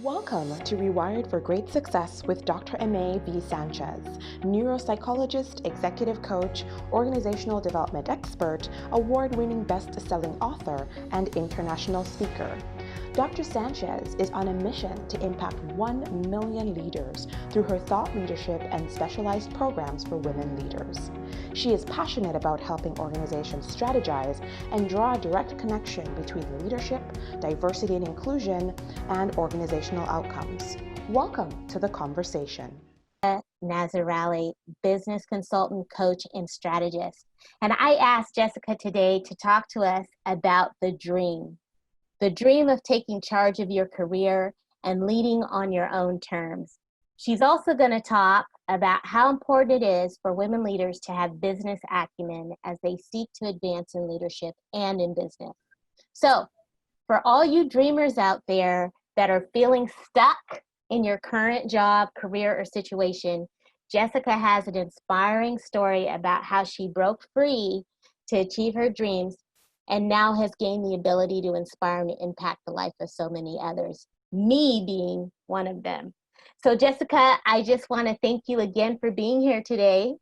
Welcome to Rewired for Great Success with Dr. Aimee V. Sanchez, neuropsychologist, executive coach, organizational development expert, award-winning best-selling author, and international speaker. Dr. Sanchez is on a mission to impact 1 million leaders through her thought leadership and specialized programs for women leaders. She is passionate about helping organizations strategize and draw a direct connection between leadership, diversity and inclusion, and organizational outcomes. Welcome to the conversation. Nazarali, business consultant, coach, and strategist. And I asked Jessica today to talk to us about the dream of taking charge of your career and leading on your own terms. She's also going to talk about how important it is for women leaders to have business acumen as they seek to advance in leadership and in business. So, for all you dreamers out there that are feeling stuck in your current job, career, or situation, Jessica has an inspiring story about how she broke free to achieve her dreams and now has gained the ability to inspire and impact the life of so many others, me being one of them. So Jessica, I just want to thank you again for being here today.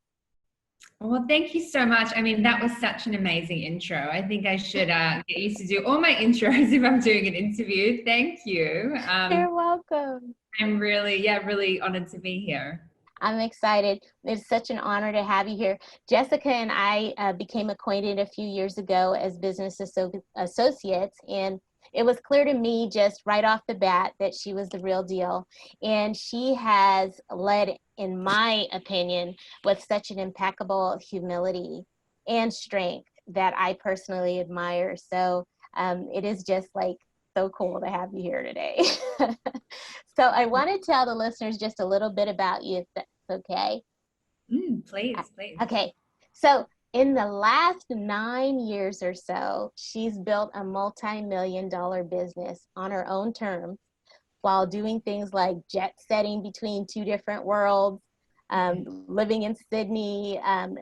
Well, thank you so much. I mean, that was such an amazing intro. I think I should get used to do all my intros if I'm doing an interview. Thank you. You're welcome. I'm really honored to be here. I'm excited. It's such an honor to have you here. Jessica and I became acquainted a few years ago as business associates, and it was clear to me just right off the bat that she was the real deal. And she has led, in my opinion, with such an impeccable humility and strength that I personally admire. So it is just like so cool to have you here today. So I want to tell the listeners just a little bit about you, if that's okay. Please. Okay. So in the last 9 years or so, she's built a multi-million-dollar business on her own terms while doing things like jet setting between two different worlds, living in Sydney,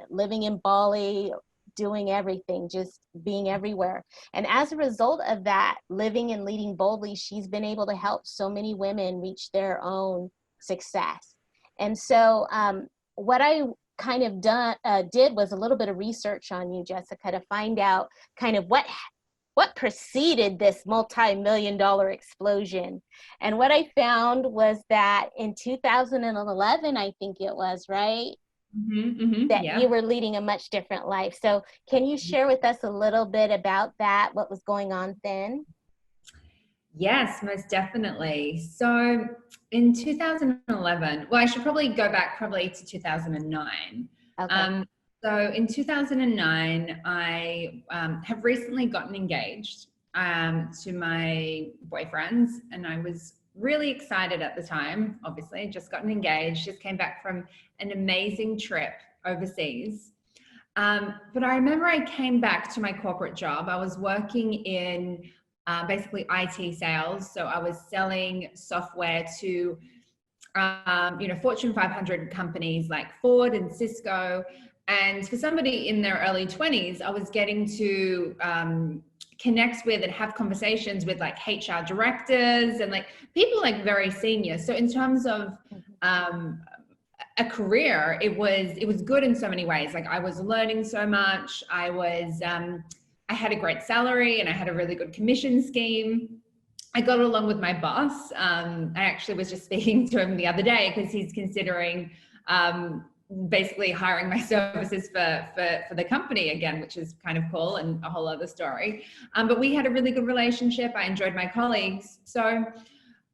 living in Bali, doing everything, just being everywhere. And as a result of that, living and leading boldly, she's been able to help so many women reach their own success. And so what I kind of did was a little bit of research on you, Jessica, to find out kind of what preceded this multi-million-dollar explosion. And what I found was that in 2011, I think it was, right? That you were leading a much different life. So can you share with us a little bit about that, what was going on then? Yes, most definitely. So in 2011, well, I should probably go back to 2009. Okay. So in 2009, I have recently gotten engaged to my boyfriend, and I was really excited at the time. Obviously, just gotten engaged, just came back from an amazing trip overseas. But I remember I came back to my corporate job. I was working in basically IT sales. So I was selling software to, Fortune 500 companies like Ford and Cisco. And for somebody in their early 20s, I was getting to connect with and have conversations with like HR directors and like people like very senior. So in terms of a career, it was good in so many ways. Like I was learning so much. I had a great salary and I had a really good commission scheme. I got along with my boss. I actually was just speaking to him the other day because he's considering basically hiring my services for the company again, which is kind of cool and a whole other story. But we had a really good relationship. I enjoyed my colleagues. So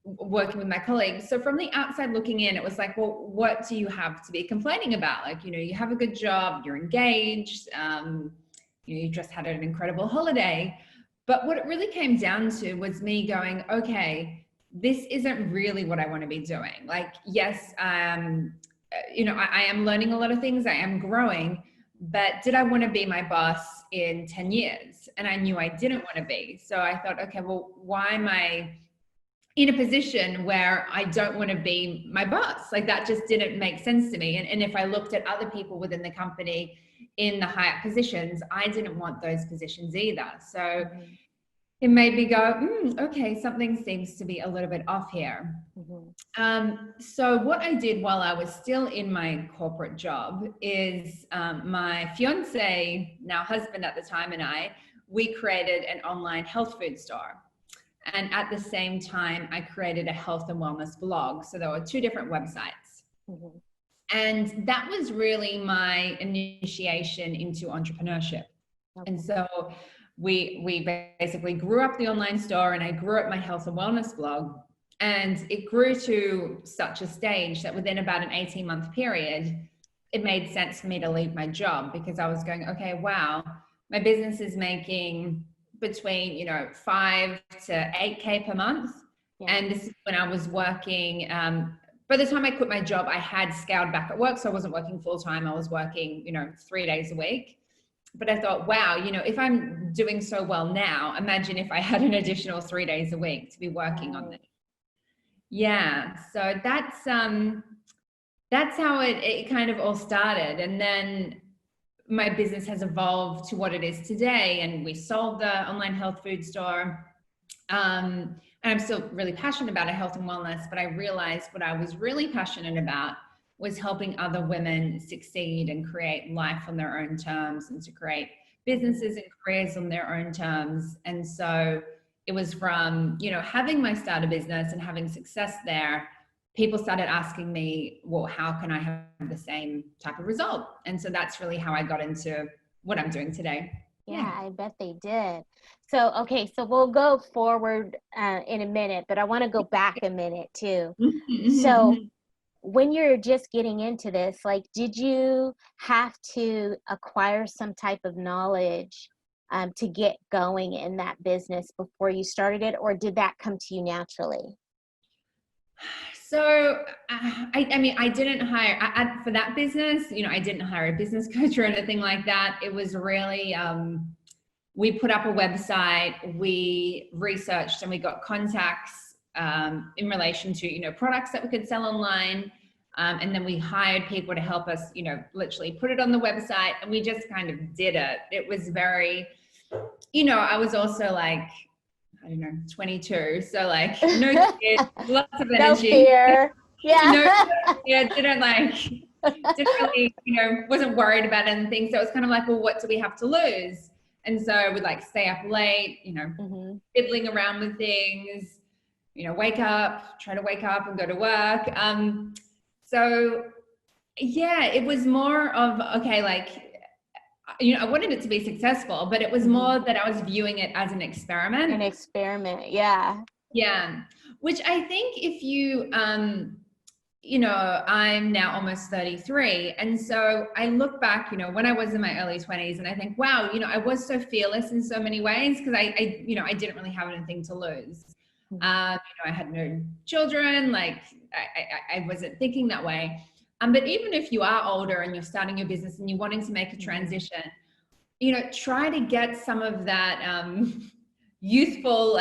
working with my colleagues. So from the outside looking in, it was like, well, what do you have to be complaining about? Like, you have a good job, you're engaged, you just had an incredible holiday. But what it really came down to was me going, okay, this isn't really what I want to be doing. Like, yes, I am learning a lot of things. I am growing, but did I want to be my boss in 10 years? And I knew I didn't want to be. So I thought, okay, well, why am I in a position where I don't want to be my boss? Like that just didn't make sense to me. And if I looked at other people within the company in the higher positions, I didn't want those positions either. So it made me go, okay, something seems to be a little bit off here. So what I did while I was still in my corporate job is my fiance, now husband at the time, and we created an online health food store. And at the same time, I created a health and wellness blog. So there were two different websites. And that was really my initiation into entrepreneurship. And so we basically grew up the online store, and I grew up my health and wellness blog. And it grew to such a stage that within about an 18-month period, it made sense for me to leave my job, because I was going, okay, wow, my business is making between 5 to 8K per month. And this is when I was working. By the time I quit my job, I had scaled back at work, so I wasn't working full time. I was working 3 days a week. But I thought, wow, if I'm doing so well now, imagine if I had an additional 3 days a week to be working on this. Yeah, so that's how it kind of all started. And then my business has evolved to what it is today, and we sold the online health food store. And I'm still really passionate about health and wellness, but I realized what I was really passionate about was helping other women succeed and create life on their own terms, and to create businesses and careers on their own terms. And so it was from, having my starter business and having success there, people started asking me, well, how can I have the same type of result? And so that's really how I got into what I'm doing today. Yeah, I bet they did. So, okay, so we'll go forward in a minute, but I want to go back a minute too. So when you're just getting into this, like, did you have to acquire some type of knowledge to get going in that business before you started it, or did that come to you naturally? So, I mean, I didn't hire, for that business, I didn't hire a business coach or anything like that. It was really, we put up a website, we researched, and we got contacts in relation to, products that we could sell online. And then we hired people to help us, literally put it on the website, and we just kind of did it. It was very, I was also like, I don't know, 22. So like, no kids, lots of energy. No fear. Yeah. Didn't really, wasn't worried about anything. So it was kind of like, well, what do we have to lose? And so we'd like stay up late, fiddling around with things, try to wake up and go to work. So yeah, it was more of, okay, like, I wanted it to be successful, but it was more that I was viewing it as an experiment. An experiment, yeah. Yeah, which I think if you, I'm now almost 33. And so I look back, when I was in my early 20s, and I think, wow, I was so fearless in so many ways, because I didn't really have anything to lose. I had no children, like I wasn't thinking that way. But even if you are older and you're starting your business and you're wanting to make a transition, try to get some of that youthful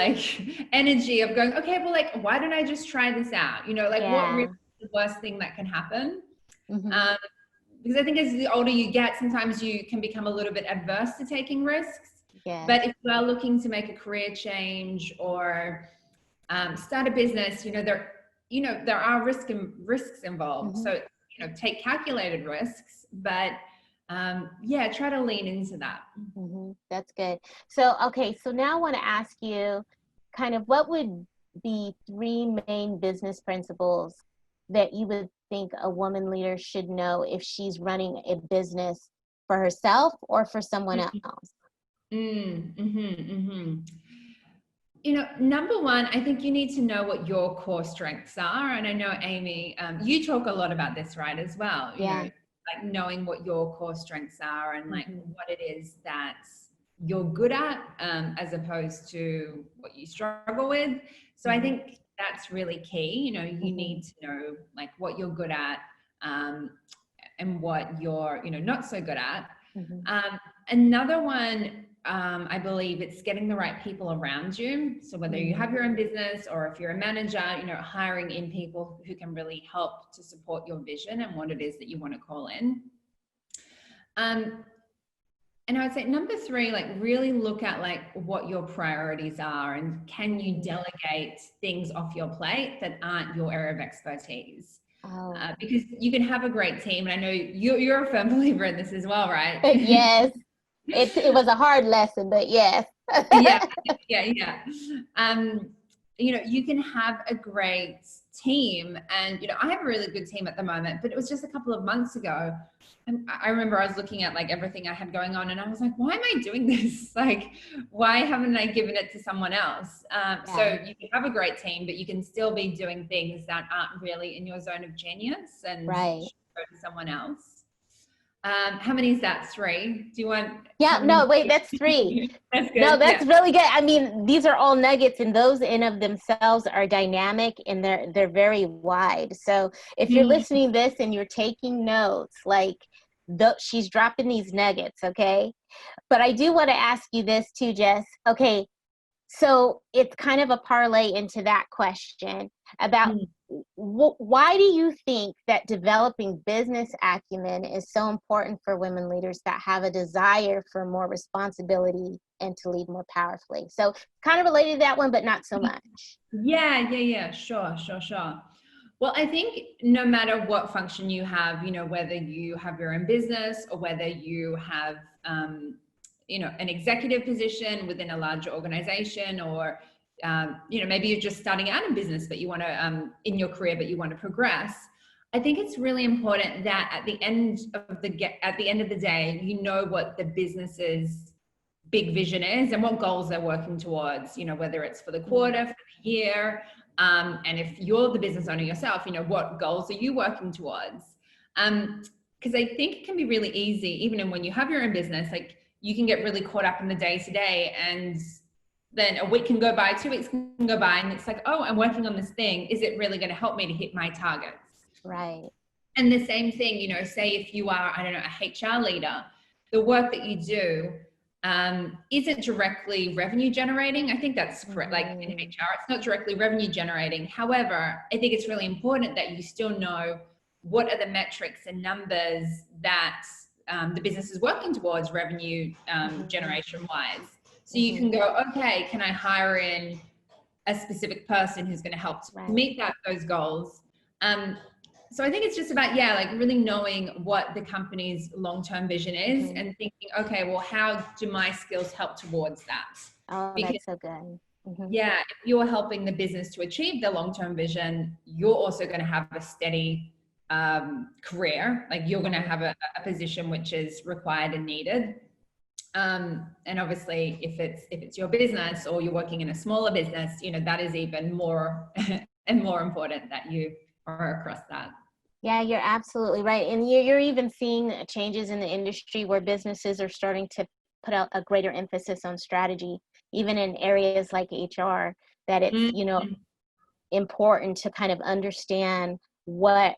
energy of going, okay, well, why don't I just try this out? What really is the worst thing that can happen? Because I think as the older you get, sometimes you can become a little bit adverse to taking risks. Yeah. But if you are looking to make a career change or start a business, there are risks involved. So take calculated risks, but try to lean into that. That's good. So, okay, so now I want to ask you kind of what would be 3 main business principles that you would think a woman leader should know if she's running a business for herself or for someone else? Number one, I think you need to know what your core strengths are. And I know, Amy, you talk a lot about this, right, as well. You know, like knowing what your core strengths are and like what it is that you're good at, as opposed to what you struggle with. So I think that's really key. You need to know like what you're good at, and what you're, not so good at. Another one, I believe it's getting the right people around you. So whether you have your own business or if you're a manager, hiring in people who can really help to support your vision and what it is that you want to call in. And I would say number three, like really look at like what your priorities are and can you delegate things off your plate that aren't your area of expertise? Because you can have a great team. And I know you're a firm believer in this as well, right? Yes, it was a hard lesson, but yes. Yeah. You can have a great team, and I have a really good team at the moment, but it was just a couple of months ago. And I remember I was looking at like everything I had going on, and I was like, why am I doing this? Like, why haven't I given it to someone else? So you can have a great team, but you can still be doing things that aren't really in your zone of genius and Right. should go to someone else. How many is that? 3? Do you want? Yeah, no, wait, that's 3. That's good. No, that's really good. I mean, these are all nuggets, and those in of themselves are dynamic, and they're very wide. So if you're listening to this and you're taking notes, like she's dropping these nuggets, okay? But I do want to ask you this too, Jess. Okay, so it's kind of a parlay into that question about why do you think that developing business acumen is so important for women leaders that have a desire for more responsibility and to lead more powerfully? So kind of related to that one, but not so much. Yeah. Sure. Well, I think no matter what function you have, whether you have your own business or whether you have, an executive position within a larger organization, or, maybe you're just starting out in business, but you want to, in your career, but you want to progress. I think it's really important that at the end of the day, what the business's big vision is and what goals they're working towards, whether it's for the quarter, for the year. And if you're the business owner yourself, what goals are you working towards? Because I think it can be really easy, even when you have your own business, like you can get really caught up in the day to day, and then a week can go by, 2 weeks can go by, and it's like, oh, I'm working on this thing. Is it really going to help me to hit my targets? Right. And the same thing, say if you are, I don't know, a HR leader, the work that you do, isn't directly revenue generating. I think that's correct. Like in HR, it's not directly revenue generating. However, I think it's really important that you still know what are the metrics and numbers that the business is working towards revenue generation wise. So you can go, okay, can I hire in a specific person who's going to help to meet those goals? So I think it's just about, like really knowing what the company's long-term vision is and thinking, okay, well, how do my skills help towards that? Oh, because, that's so good. Yeah, if you're helping the business to achieve their long-term vision, you're also going to have a steady career. Like you're going to have a position which is required and needed. And obviously, if it's your business or you're working in a smaller business, that is even more and more important that you are across that. Yeah, you're absolutely right. And you're even seeing changes in the industry where businesses are starting to put out a greater emphasis on strategy, even in areas like HR, that it's, important to kind of understand what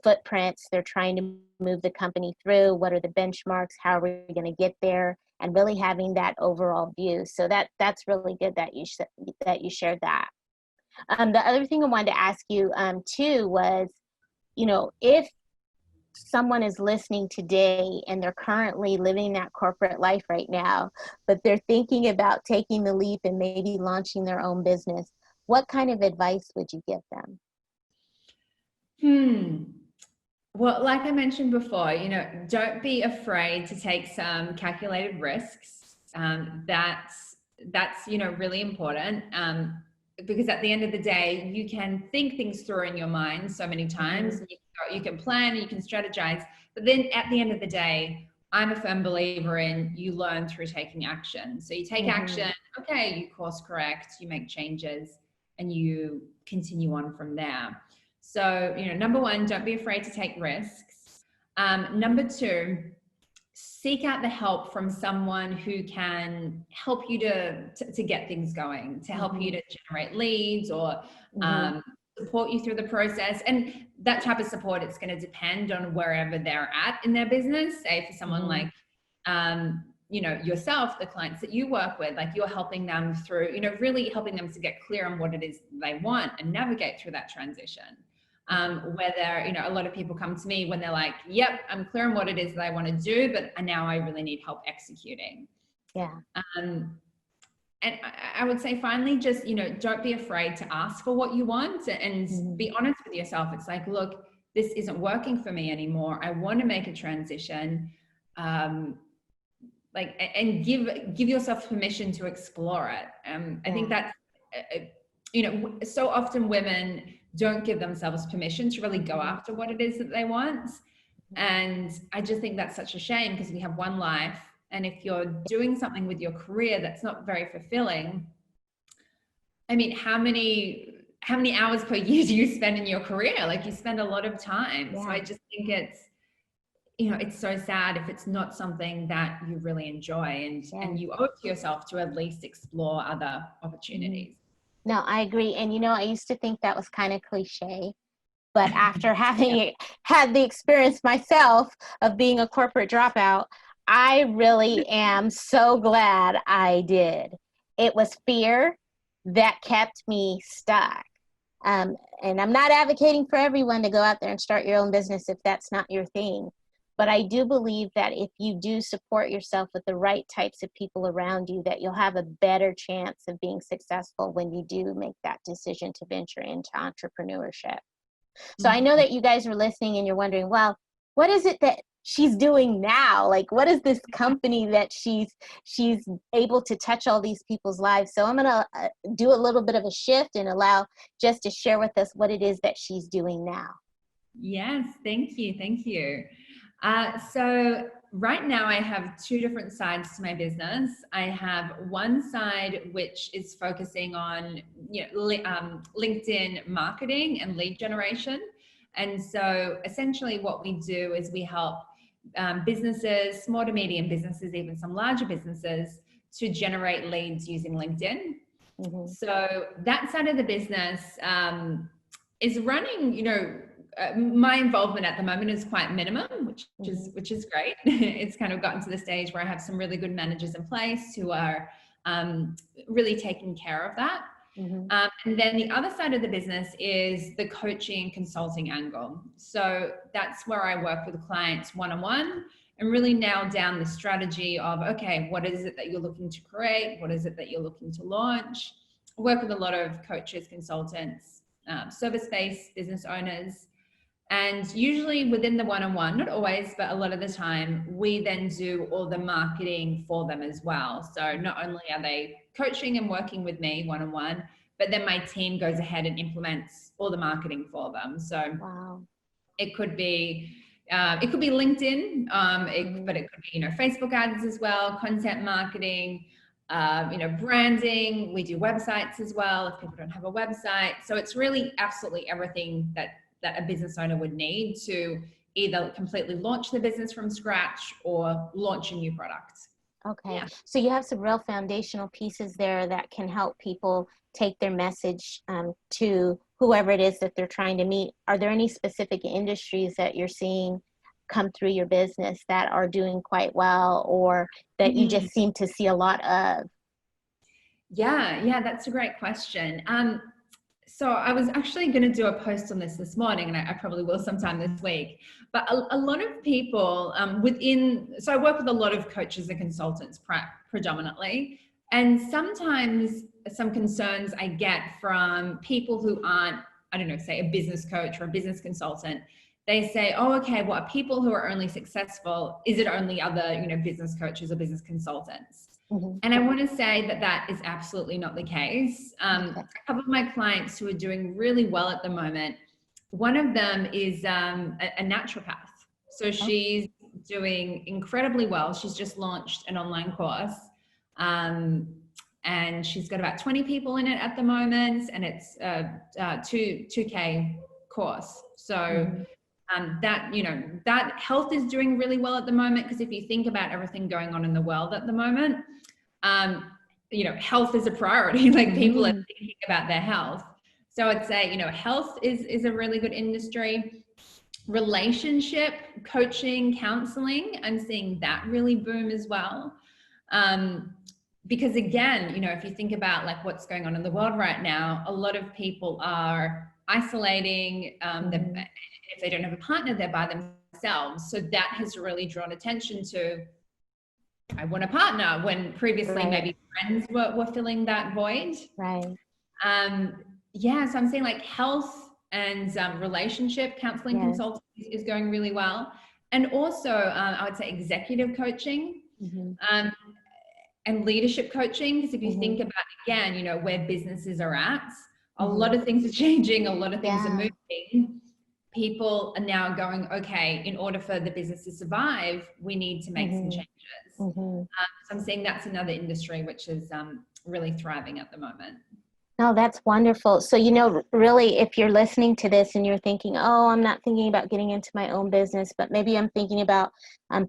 footprints they're trying to move the company through, what are the benchmarks, how are we going to get there, and really having that overall view. So that's really good that you shared that. The other thing I wanted to ask you too was, if someone is listening today and they're currently living that corporate life right now, but they're thinking about taking the leap and maybe launching their own business, what kind of advice would you give them? Well, like I mentioned before, don't be afraid to take some calculated risks. That's really important. Because at the end of the day, you can think things through in your mind so many times. You can plan, you can strategize, but then at the end of the day, I'm a firm believer in you learn through taking action. So you take action, okay, you course correct, you make changes, and you continue on from there. So, number one, don't be afraid to take risks. Number two, seek out the help from someone who can help you to get things going, to help you to generate leads or support you through the process. And that type of support, it's going to depend on wherever they're at in their business. Say for someone like, yourself, the clients that you work with, like you're helping them through, really helping them to get clear on what it is they want and navigate through that transition. whether, a lot of people come to me when they're like, yep, I'm clear on what it is that I want to do, but now I really need help executing. Yeah. And I would say finally, just, don't be afraid to ask for what you want and be honest with yourself. It's like, look, this isn't working for me anymore. I want to make a transition. And give yourself permission to explore it. I think that's, so often women don't give themselves permission to really go after what it is that they want. And I just think that's such a shame, because we have one life. And if you're doing something with your career that's not very fulfilling, I mean, how many hours per year do you spend in your career? Like, you spend a lot of time. Yeah. So I just think it's so sad if it's not something that you really enjoy, and you owe it to yourself to at least explore other opportunities. No, I agree. And, I used to think that was kind of cliche, but after having had the experience myself of being a corporate dropout, I really am so glad I did. It was fear that kept me stuck. And I'm not advocating for everyone to go out there and start your own business if that's not your thing. But I do believe that if you do support yourself with the right types of people around you, that you'll have a better chance of being successful when you do make that decision to venture into entrepreneurship. So I know that you guys are listening and you're wondering, well, what is it that she's doing now? Like, what is this company that she's able to touch all these people's lives? So I'm going to do a little bit of a shift and allow Jess to share with us what it is that she's doing now. Yes, thank you. So right now I have two different sides to my business. I have one side which is focusing on LinkedIn marketing and lead generation. And so essentially what we do is we help businesses, small to medium businesses, even some larger businesses, to generate leads using LinkedIn. So that side of the business is running, my involvement at the moment is quite minimum, which is great. It's kind of gotten to the stage where I have some really good managers in place who are really taking care of that. And then the other side of the business is the coaching and consulting angle. So that's where I work with clients one-on-one and really nail down the strategy of, okay, what is it that you're looking to create? What is it that you're looking to launch? I work with a lot of coaches, consultants, service-based business owners. And usually within the one-on-one, not always, but a lot of the time, we then do all the marketing for them as well. So not only are they coaching and working with me one-on-one, but then my team goes ahead and implements all the marketing for them. So it could be LinkedIn, but it could be, Facebook ads as well, content marketing, branding. We do websites as well if people don't have a website. So it's really absolutely everything that a business owner would need to either completely launch the business from scratch or launch a new product. Okay. Yeah. So you have some real foundational pieces there that can help people take their message to whoever it is that they're trying to meet. Are there any specific industries that you're seeing come through your business that are doing quite well, or that you just seem to see a lot of? Yeah, that's a great question. So I was actually going to do a post on this morning, and I probably will sometime this week. But a lot of people so I work with a lot of coaches and consultants predominantly. And sometimes some concerns I get from people who aren't, I don't know, say a business coach or a business consultant. They say, oh, okay, well, people who are only successful, is it only other, business coaches or business consultants? And I want to say that is absolutely not the case. A couple of my clients who are doing really well at the moment, one of them is a naturopath. So she's doing incredibly well. She's just launched an online course, and she's got about 20 people in it at the moment, and it's a 2K course. So that health is doing really well at the moment, because if you think about everything going on in the world at the moment, health is a priority. Like, people are thinking about their health. So I'd say, health is a really good industry. Relationship coaching, counseling, I'm seeing that really boom as well. because again, if you think about like what's going on in the world right now, a lot of people are isolating. If they don't have a partner, they're by themselves. So that has really drawn attention to, I want a partner, when previously maybe friends were filling that void. Right. So I'm saying like health and relationship counseling consulting is going really well. And also I would say executive coaching and leadership coaching. Because if you think about, again, where businesses are at, a lot of things are changing, a lot of things are moving. People are now going, okay, in order for the business to survive, we need to make some changes. So I'm saying that's another industry which is really thriving at the moment. No, that's wonderful. So, really, if you're listening to this and you're thinking, oh, I'm not thinking about getting into my own business, but maybe I'm thinking about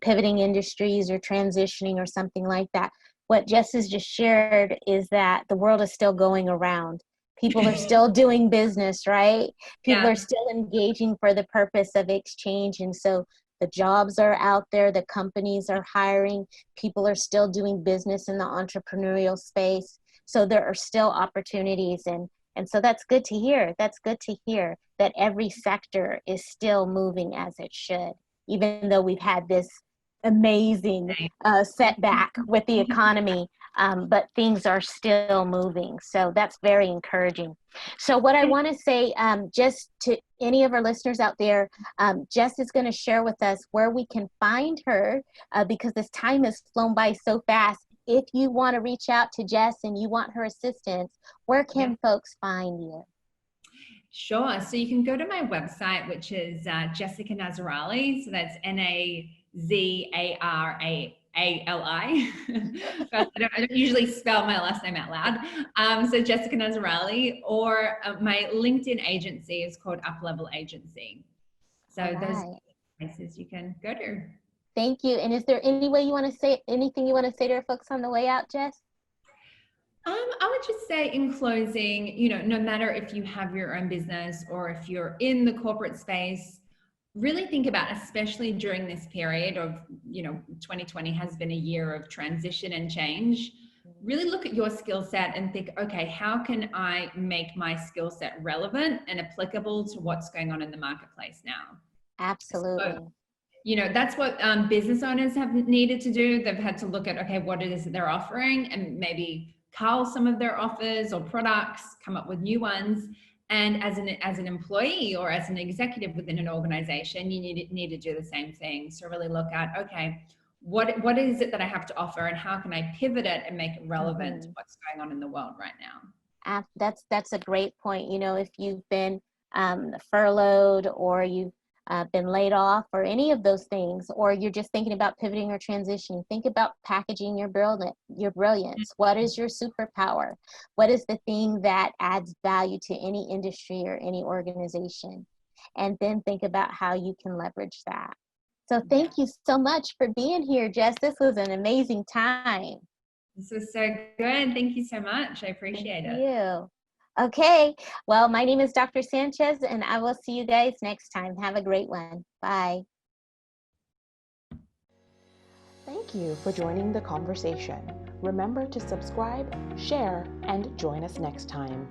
pivoting industries or transitioning or something like that. What Jess has just shared is that the world is still going around. People are still doing business, right? People are still engaging for the purpose of exchange. And so the jobs are out there, the companies are hiring, people are still doing business in the entrepreneurial space. So there are still opportunities. And so that's good to hear. That's good to hear that every sector is still moving as it should, even though we've had this amazing setback with the economy, but things are still moving. So that's very encouraging. So what I want to say, just to any of our listeners out there, Jess is going to share with us where we can find her, because this time has flown by so fast. If you want to reach out to Jess and you want her assistance, where can folks find you? Sure. So you can go to my website, which is Jessica Nazarali. So that's Nazarali. I don't usually spell my last name out loud. So Jessica Nazarali, or my LinkedIn agency is called Up Level Agency. So those places you can go to. Thank you. And is there any way you want to say, anything you want to say to our folks on the way out, Jess? I would just say in closing, no matter if you have your own business or if you're in the corporate space, really think about, especially during this period of, 2020 has been a year of transition and change. Really look at your skill set and think, okay, how can I make my skill set relevant and applicable to what's going on in the marketplace now? Absolutely. So, that's what business owners have needed to do. They've had to look at, okay, what it is that they're offering and maybe cull some of their offers or products, come up with new ones. And as an employee or as an executive within an organization, you need to do the same thing. So really look at, okay, what is it that I have to offer and how can I pivot it and make it relevant to what's going on in the world right now? That's a great point. If you've been furloughed or you've been laid off or any of those things, or you're just thinking about pivoting or transitioning, think about packaging your brilliance. What is your superpower? What is the thing that adds value to any industry or any organization? And then think about how you can leverage that. So thank you so much for being here, Jess. This was an amazing time. This was so good. Thank you so much. I appreciate it. Thank you. Okay, well, my name is Dr. Sanchez, and I will see you guys next time. Have a great one. Bye. Thank you for joining the conversation. Remember to subscribe, share, and join us next time.